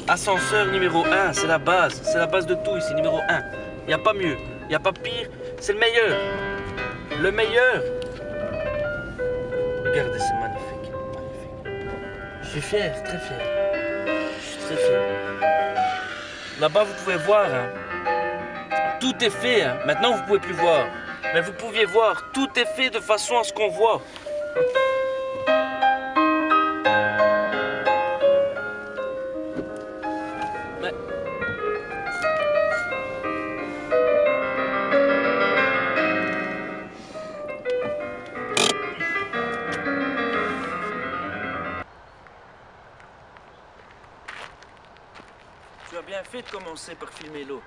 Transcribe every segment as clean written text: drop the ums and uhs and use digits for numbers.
Ascenseur numéro 1, c'est la base de tout ici, numéro 1. Il n'y a pas mieux, il n'y a pas pire, c'est le meilleur. Le meilleur. Regardez, c'est magnifique, magnifique. Je suis fier, très fier. Je suis très fier. Là-bas, vous pouvez voir, hein. Tout est fait, hein. Maintenant vous ne pouvez plus voir. Mais vous pouviez voir, tout est fait de façon à ce qu'on voit. Mais... Tu as bien fait de commencer par filmer l'eau.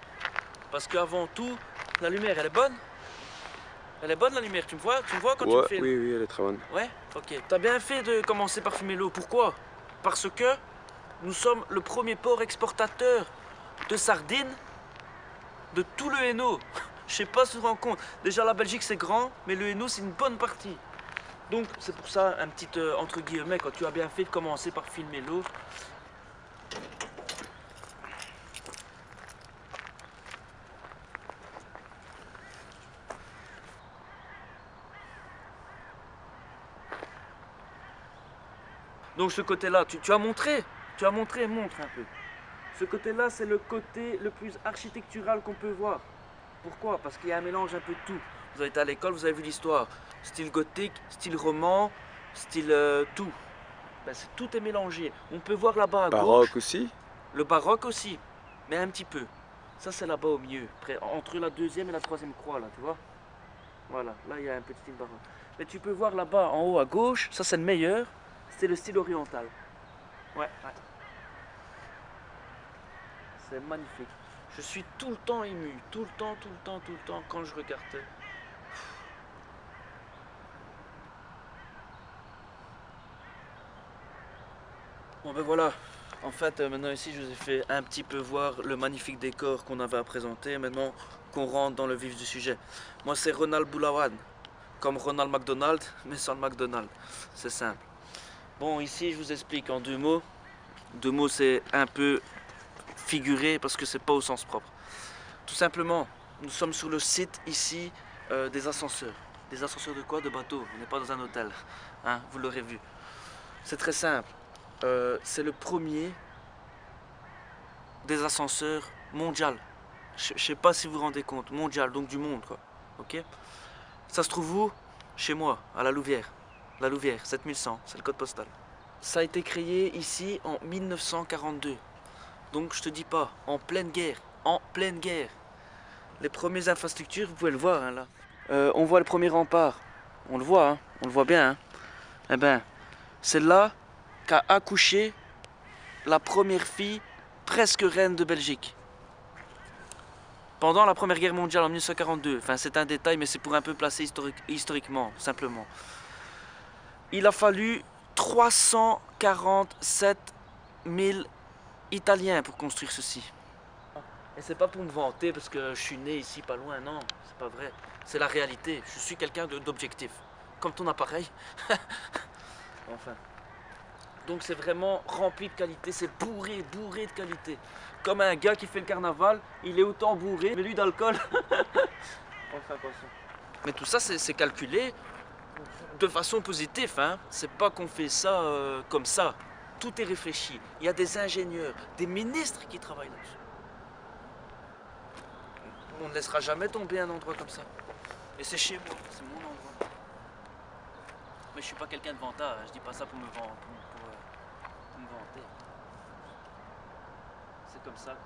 Parce qu'avant tout, la lumière, elle est bonne? Elle est bonne la lumière, tu me vois quand tu me filmes? Oui, oui, elle est très bonne. Ouais, ok. T'as bien fait de commencer par filmer l'eau. Pourquoi? Parce que nous sommes le premier port exportateur de sardines de tout le Hainaut. Je sais pas si tu te rends compte. Déjà la Belgique c'est grand, mais le Hainaut c'est une bonne partie. Donc c'est pour ça, un petit entre guillemets, quand tu as bien fait de commencer par filmer l'eau. Donc ce côté-là, tu as montré, montre un peu. Ce côté-là, c'est le côté le plus architectural qu'on peut voir. Pourquoi? Parce qu'il y a un mélange un peu de tout. Vous avez été à l'école, vous avez vu l'histoire. Style gothique, style roman, style tout. Ben, tout est mélangé. On peut voir là-bas à gauche. Baroque aussi? Le baroque aussi, mais un petit peu. Ça, c'est là-bas au milieu, entre la deuxième et la troisième croix, là, tu vois. Voilà, là, il y a un petit style baroque. Mais tu peux voir là-bas, en haut à gauche, ça, c'est le meilleur. C'est le style oriental. Ouais, ouais. C'est magnifique. Je suis tout le temps ému, tout le temps, quand je regarde. Bon ben voilà, en fait maintenant ici je vous ai fait un petit peu voir le magnifique décor qu'on avait à présenter. Maintenant qu'on rentre dans le vif du sujet. Moi c'est Ronald Boulawan, comme Ronald McDonald, mais sans le McDonald. C'est simple. Bon ici je vous explique en deux mots. Deux mots c'est un peu figuré parce que c'est pas au sens propre. Tout simplement, nous sommes sur le site ici des ascenseurs. Des ascenseurs de quoi? De bateau. On n'est pas dans un hôtel. Hein, vous l'aurez vu. C'est très simple. C'est le premier des ascenseurs mondial. Je sais pas si vous vous rendez compte. Mondial, donc du monde quoi. Ok? Ça se trouve où? Chez moi, à la Louvière. La Louvière, 7100, c'est le code postal. Ça a été créé ici en 1942. Donc je te dis pas, en pleine guerre. En pleine guerre. Les premières infrastructures, vous pouvez le voir hein, là. On voit le premier rempart. On le voit, hein, on le voit bien. Hein. Eh ben, c'est là qu'a accouché la première fille presque reine de Belgique. Pendant la Première Guerre mondiale en 1942. Enfin, c'est un détail, mais c'est pour un peu placer historiquement, simplement. Il a fallu 347 000 Italiens pour construire ceci. Et c'est pas pour me vanter parce que je suis né ici pas loin, non, c'est pas vrai. C'est la réalité, je suis quelqu'un d'objectif. Comme ton appareil. Enfin. Donc c'est vraiment rempli de qualité, c'est bourré de qualité. Comme un gars qui fait le carnaval, il est autant bourré, mais lui d'alcool. Enfin, attention. Mais tout ça c'est calculé de façon positive, hein. C'est pas qu'on fait ça comme ça. Tout est réfléchi. Il y a des ingénieurs, des ministres qui travaillent là-dessus. On ne laissera jamais tomber un endroit comme ça. Et c'est chez moi, c'est mon endroit. Mais je suis pas quelqu'un de vantard, hein. Je dis pas ça pour me vanter. C'est comme ça.